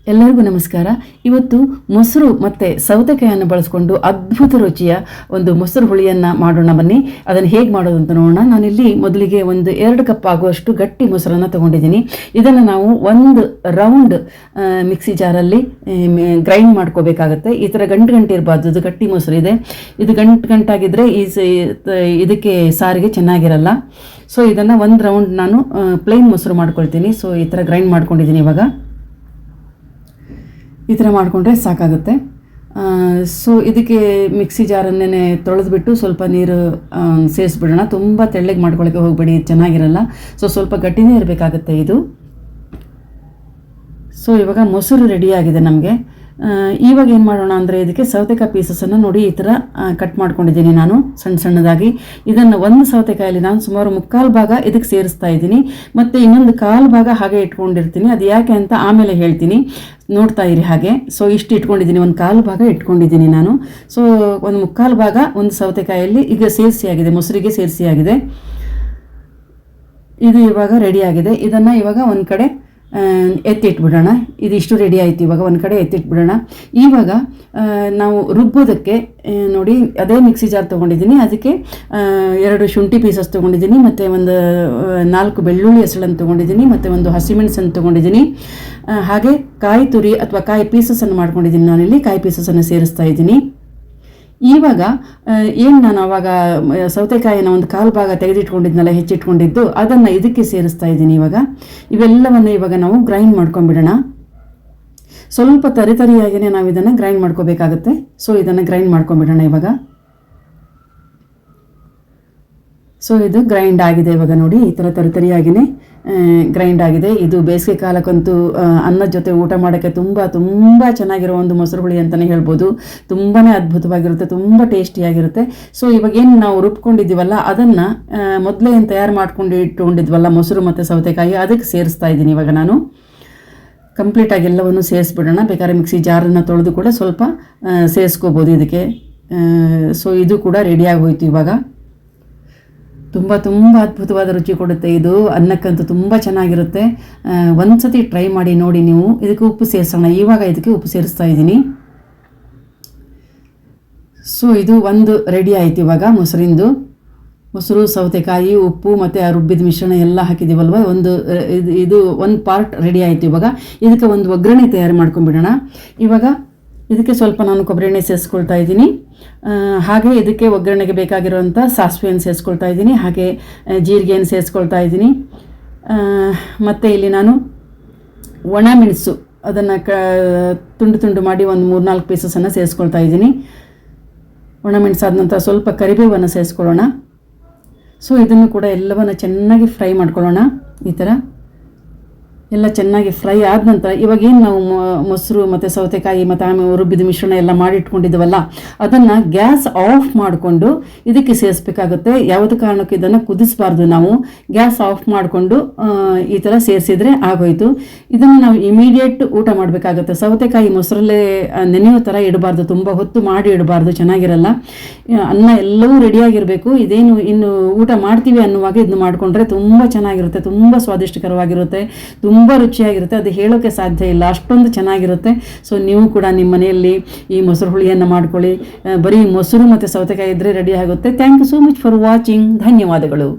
ಎಲ್ಲರಿಗೂ ನಮಸ್ಕಾರ. ಇವತ್ತು ಮೊಸರು ಮತ್ತು ಸೌತೆಕಾಯಿಯನ್ನು ಬಳಸ್ಕೊಂಡು ಅದ್ಭುತ ರುಚಿಯ ಒಂದು ಮೊಸರು ಹುಳಿಯನ್ನು ಮಾಡೋಣ ಬನ್ನಿ. ಅದನ್ನು ಹೇಗೆ ಮಾಡೋದು ಅಂತ ನೋಡೋಣ. ನಾನಿಲ್ಲಿ ಮೊದಲಿಗೆ ಒಂದು 2 ಕಪ್ ಆಗುವಷ್ಟು ಗಟ್ಟಿ ಮೊಸರನ್ನು ತೊಗೊಂಡಿದ್ದೀನಿ. ಇದನ್ನು ನಾವು ಒಂದು ರೌಂಡ್ ಮಿಕ್ಸಿ ಜಾರಲ್ಲಿ ಗ್ರೈಂಡ್ ಮಾಡ್ಕೋಬೇಕಾಗತ್ತೆ. ಈ ಥರ ಗಂಟು ಇರಬಾರ್ದು. ಇದು ಗಟ್ಟಿ ಮೊಸರು ಇದೆ. ಇದು ಗಂಟಾಗಿದ್ದರೆ ಇದಕ್ಕೆ ಸಾರಿಗೆ ಚೆನ್ನಾಗಿರಲ್ಲ. ಸೊ ಇದನ್ನು ಒಂದು ರೌಂಡ್ ನಾನು ಪ್ಲೇನ್ ಮೊಸರು ಮಾಡ್ಕೊಳ್ತೀನಿ. ಸೊ ಈ ಥರ ಗ್ರೈಂಡ್ ಮಾಡ್ಕೊಂಡಿದ್ದೀನಿ. ಇವಾಗ ಈ ಥರ ಮಾಡಿಕೊಂಡ್ರೆ ಸಾಕಾಗುತ್ತೆ. ಸೊ ಇದಕ್ಕೆ ಮಿಕ್ಸಿ ಜಾರನ್ನೇ ತೊಳೆದ್ಬಿಟ್ಟು ಸ್ವಲ್ಪ ನೀರು ಸೇರಿಸ್ಬಿಡೋಣ. ತುಂಬ ತೆಳ್ಳಗೆ ಮಾಡ್ಕೊಳ್ಳೋಕ್ಕೆ ಹೋಗಬೇಡಿ, ಚೆನ್ನಾಗಿರಲ್ಲ. ಸೊ ಸ್ವಲ್ಪ ಗಟ್ಟಿನೇ ಇರಬೇಕಾಗುತ್ತೆ ಇದು. ಸೊ ಇವಾಗ ಮೊಸರು ರೆಡಿಯಾಗಿದೆ ನಮಗೆ. ಇವಾಗ ಏನು ಮಾಡೋಣ ಅಂದರೆ ಇದಕ್ಕೆ ಸೌತೆಕಾಯಿ ಪೀಸಸನ್ನು ನೋಡಿ ಈ ಥರ ಕಟ್ ಮಾಡ್ಕೊಂಡಿದ್ದೀನಿ ನಾನು ಸಣ್ಣದಾಗಿ. ಇದನ್ನು ಒಂದು ಸೌತೆಕಾಯಲ್ಲಿ ನಾನು ಸುಮಾರು 3/4 ಭಾಗ ಇದಕ್ಕೆ ಸೇರಿಸ್ತಾ ಇದ್ದೀನಿ. ಮತ್ತು ಇನ್ನೊಂದು 1/4 ಭಾಗ ಹಾಗೆ ಇಟ್ಕೊಂಡಿರ್ತೀನಿ. ಅದು ಯಾಕೆ ಅಂತ ಆಮೇಲೆ ಹೇಳ್ತೀನಿ, ನೋಡ್ತಾ ಇರಿ ಹಾಗೆ. ಸೊ ಇಷ್ಟು ಇಟ್ಕೊಂಡಿದ್ದೀನಿ, ಒಂದು 1/4 ಭಾಗ ಇಟ್ಕೊಂಡಿದ್ದೀನಿ ನಾನು. ಸೊ ಒಂದು 3/4 ಭಾಗ ಒಂದು ಸೌತೆಕಾಯಲ್ಲಿ ಈಗ ಸೇರಿಸಿಯಾಗಿದೆ, ಮೊಸರಿಗೆ ಸೇರಿಸಿಯಾಗಿದೆ. ಇದು ಇವಾಗ ರೆಡಿಯಾಗಿದೆ. ಇದನ್ನು ಇವಾಗ ಒಂದು ಕಡೆ ಎತ್ತಿಟ್ಬಿಡೋಣ. ಇದಿಷ್ಟು ರೆಡಿ ಆಯಿತು. ಇವಾಗ ಒಂದು ಕಡೆ ಎತ್ತಿಟ್ಬಿಡೋಣ. ಇವಾಗ ನಾವು ರುಬ್ಬೋದಕ್ಕೆ ನೋಡಿ ಅದೇ ಮಿಕ್ಸಿ ಜಾರ್ ತೊಗೊಂಡಿದ್ದೀನಿ. ಅದಕ್ಕೆ 2 ಶುಂಠಿ ಪೀಸಸ್ ತೊಗೊಂಡಿದ್ದೀನಿ, ಮತ್ತು ಒಂದು 4 ಬೆಳ್ಳುಳ್ಳಿ ಹೆಸಳನ್ನು ತೊಗೊಂಡಿದ್ದೀನಿ, ಮತ್ತು ಒಂದು ಹಸಿಮೆಣಸನ್ನು ತೊಗೊಂಡಿದ್ದೀನಿ. ಹಾಗೆ ಕಾಯಿ ತುರಿ ಅಥವಾ ಕಾಯಿ ಪೀಸಸನ್ನು ಮಾಡ್ಕೊಂಡಿದ್ದೀನಿ. ನಾನಿಲ್ಲಿ ಕಾಯಿ ಪೀಸಸನ್ನು ಸೇರಿಸ್ತಾ ಇದ್ದೀನಿ. ಇವಾಗ ಏನು ನಾನು ಆವಾಗ ಸೌತೆಕಾಯಿನ ಒಂದು 1/4 ಭಾಗ ತೆಗೆದಿಟ್ಕೊಂಡಿದ್ನಲ್ಲ, ಹೆಚ್ಚಿಟ್ಕೊಂಡಿದ್ದು, ಅದನ್ನು ಇದಕ್ಕೆ ಸೇರಿಸ್ತಾ ಇದ್ದೀನಿ. ಇವೆಲ್ಲವನ್ನು ಇವಾಗ ನಾವು ಗ್ರೈಂಡ್ ಮಾಡ್ಕೊಂಡ್ಬಿಡೋಣ. ಸ್ವಲ್ಪ ತರಿಯಾಗಿಯೇ ನಾವು ಇದನ್ನು ಗ್ರೈಂಡ್ ಮಾಡ್ಕೋಬೇಕಾಗುತ್ತೆ. ಸೊ ಇದನ್ನು ಗ್ರೈಂಡ್ ಮಾಡ್ಕೊಂಡ್ಬಿಡೋಣ ಇವಾಗ. ಸೊ ಇದು ಗ್ರೈಂಡ್ ಆಗಿದೆ ಇವಾಗ ನೋಡಿ, ಈ ಥರ ತರಿಯಾಗಿಯೇ ಗ್ರೈಂಡ್ ಆಗಿದೆ. ಇದು ಬೇಸಿಗೆ ಕಾಲಕ್ಕಂತೂ ಅನ್ನದ ಜೊತೆ ಊಟ ಮಾಡೋಕ್ಕೆ ತುಂಬ ಚೆನ್ನಾಗಿರೋ ಒಂದು ಮೊಸರು ಹುಳಿ ಅಂತಲೇ ಹೇಳ್ಬೋದು. ತುಂಬಾ ಅದ್ಭುತವಾಗಿರುತ್ತೆ, ತುಂಬ ಟೇಸ್ಟಿಯಾಗಿರುತ್ತೆ. ಸೊ ಇವಾಗ ಏನು ನಾವು ರುಬ್ಕೊಂಡಿದ್ದೀವಲ್ಲ, ಅದನ್ನು ಮೊದಲೇ ಏನು ತಯಾರು ಇಟ್ಕೊಂಡಿದ್ವಲ್ಲ ಮೊಸರು ಮತ್ತು ಸೌತೆಕಾಯಿ, ಅದಕ್ಕೆ ಸೇರಿಸ್ತಾ ಇದ್ದೀನಿ ಇವಾಗ ನಾನು. ಕಂಪ್ಲೀಟಾಗಿ ಎಲ್ಲವನ್ನು ಸೇರಿಸ್ಬಿಡೋಣ. ಬೇಕಾದ್ರೆ ಮಿಕ್ಸಿ ಜಾರನ್ನು ತೊಳೆದು ಕೂಡ ಸ್ವಲ್ಪ ಸೇರಿಸ್ಕೋಬೋದು ಇದಕ್ಕೆ. ಸೊ ಇದು ಕೂಡ ರೆಡಿಯಾಗಿ ಹೋಯ್ತು ಇವಾಗ. ತುಂಬ ಅದ್ಭುತವಾದ ರುಚಿ ಕೊಡುತ್ತೆ ಇದು. ಅನ್ನಕ್ಕಂತೂ ತುಂಬ ಚೆನ್ನಾಗಿರುತ್ತೆ. ಒಂದು ಸತಿ ಟ್ರೈ ಮಾಡಿ ನೋಡಿ ನೀವು. ಇದಕ್ಕೆ ಉಪ್ಪು ಸೇರಿಸೋಣ. ಇವಾಗ ಇದಕ್ಕೆ ಉಪ್ಪು ಸೇರಿಸ್ತಾ ಇದ್ದೀನಿ. ಸೊ ಇದು ಒಂದು ರೆಡಿ ಆಯಿತು ಇವಾಗ. ಮೊಸರು, ಸೌತೆಕಾಯಿ, ಉಪ್ಪು ಮತ್ತು ಆ ರುಬ್ಬಿದ ಮಿಶ್ರಣ ಎಲ್ಲ ಹಾಕಿದ್ದೀವಲ್ವ, ಇದು ಒಂದು ಪಾರ್ಟ್ ರೆಡಿ ಆಯಿತು. ಇವಾಗ ಇದಕ್ಕೆ ಒಂದು ಒಗ್ಗರಣೆ ತಯಾರು ಮಾಡ್ಕೊಂಡ್ಬಿಡೋಣ. ಇವಾಗ ಇದಕ್ಕೆ ಸ್ವಲ್ಪ ನಾನು ಕೊಬ್ಬರಿ ಎಣ್ಣೆ ಸೇರಿಸ್ಕೊಳ್ತಾ ಇದ್ದೀನಿ. ಹಾಗೆ ಇದಕ್ಕೆ ಒಗ್ಗರಣೆಗೆ ಬೇಕಾಗಿರುವಂಥ ಸಾಸಿವೆಯನ್ನು ಸೇರಿಸ್ಕೊಳ್ತಾ ಇದ್ದೀನಿ. ಹಾಗೆ ಜೀರಿಗೆಯನ್ನು ಸೇರಿಸ್ಕೊಳ್ತಾ ಇದ್ದೀನಿ. ಮತ್ತು ಇಲ್ಲಿ ನಾನು ಒಣ ಮೆಣಸು ಅದನ್ನು ತುಂಡು ಮಾಡಿ ಒಂದು 3-4 ಪೀಸಸನ್ನು ಸೇರಿಸ್ಕೊಳ್ತಾ ಇದ್ದೀನಿ. ಒಣ ಮೆಣಸಾದ ನಂತರ ಸ್ವಲ್ಪ ಕರಿಬೇವನ್ನು ಸೇರಿಸ್ಕೊಳ್ಳೋಣ. ಸೊ ಇದನ್ನು ಕೂಡ ಎಲ್ಲವನ್ನು ಚೆನ್ನಾಗಿ ಫ್ರೈ ಮಾಡ್ಕೊಳ್ಳೋಣ. ಈ ಥರ ಎಲ್ಲ ಚೆನ್ನಾಗಿ ಫ್ರೈ ಆದ ನಂತರ ಇವಾಗೇನು ನಾವು ಮೊಸರು ಮತ್ತು ಸೌತೆಕಾಯಿ ಮತ್ತು ಆಮೇಲೆ ರುಬ್ಬಿದ ಮಿಶ್ರಣ ಎಲ್ಲ ಮಾಡಿಟ್ಕೊಂಡಿದ್ದೀವಲ್ಲ, ಅದನ್ನು ಗ್ಯಾಸ್ ಆಫ್ ಮಾಡಿಕೊಂಡು ಇದಕ್ಕೆ ಸೇರಿಸ್ಬೇಕಾಗುತ್ತೆ. ಯಾವುದೇ ಕಾರಣಕ್ಕೂ ಇದನ್ನು ಕುದಿಸಬಾರ್ದು. ನಾವು ಗ್ಯಾಸ್ ಆಫ್ ಮಾಡಿಕೊಂಡು ಈ ಥರ ಸೇರಿಸಿದರೆ ಆಗೋಯ್ತು. ಇದನ್ನು ನಾವು ಇಮಿಡಿಯೇಟ್ ಊಟ ಮಾಡಬೇಕಾಗುತ್ತೆ. ಸೌತೆಕಾಯಿ ಮೊಸರಲ್ಲೇ ನೆನೆಯೋ ಥರ ಇಡಬಾರ್ದು, ತುಂಬ ಹೊತ್ತು ಮಾಡಿ ಇಡಬಾರ್ದು, ಚೆನ್ನಾಗಿರಲ್ಲ. ಅನ್ನ ಎಲ್ಲವೂ ರೆಡಿಯಾಗಿರಬೇಕು. ಇದೇನು ಇನ್ನು ಊಟ ಮಾಡ್ತೀವಿ ಅನ್ನುವಾಗ ಇದನ್ನು ಮಾಡಿಕೊಂಡ್ರೆ ತುಂಬ ಚೆನ್ನಾಗಿರುತ್ತೆ, ತುಂಬ ಸ್ವಾದಿಷ್ಟಕರವಾಗಿರುತ್ತೆ, ತುಂಬ ರುಚಿಯಾಗಿರುತ್ತೆ. ಅದು ಹೇಳೋಕ್ಕೆ ಸಾಧ್ಯ ಇಲ್ಲ, ಅಷ್ಟೊಂದು ಚೆನ್ನಾಗಿರುತ್ತೆ. ಸೊ ನೀವು ಕೂಡ ನಿಮ್ಮ ಮನೆಯಲ್ಲಿ ಈ ಮೊಸರು ಹುಳಿಯನ್ನು ಮಾಡ್ಕೊಳ್ಳಿ. ಬರೀ ಮೊಸರು ಮತ್ತು ಸೌತೆಕಾಯಿ ಇದ್ದರೆ ರೆಡಿ ಆಗುತ್ತೆ. Thank you so much for watching. ಧನ್ಯವಾದಗಳು.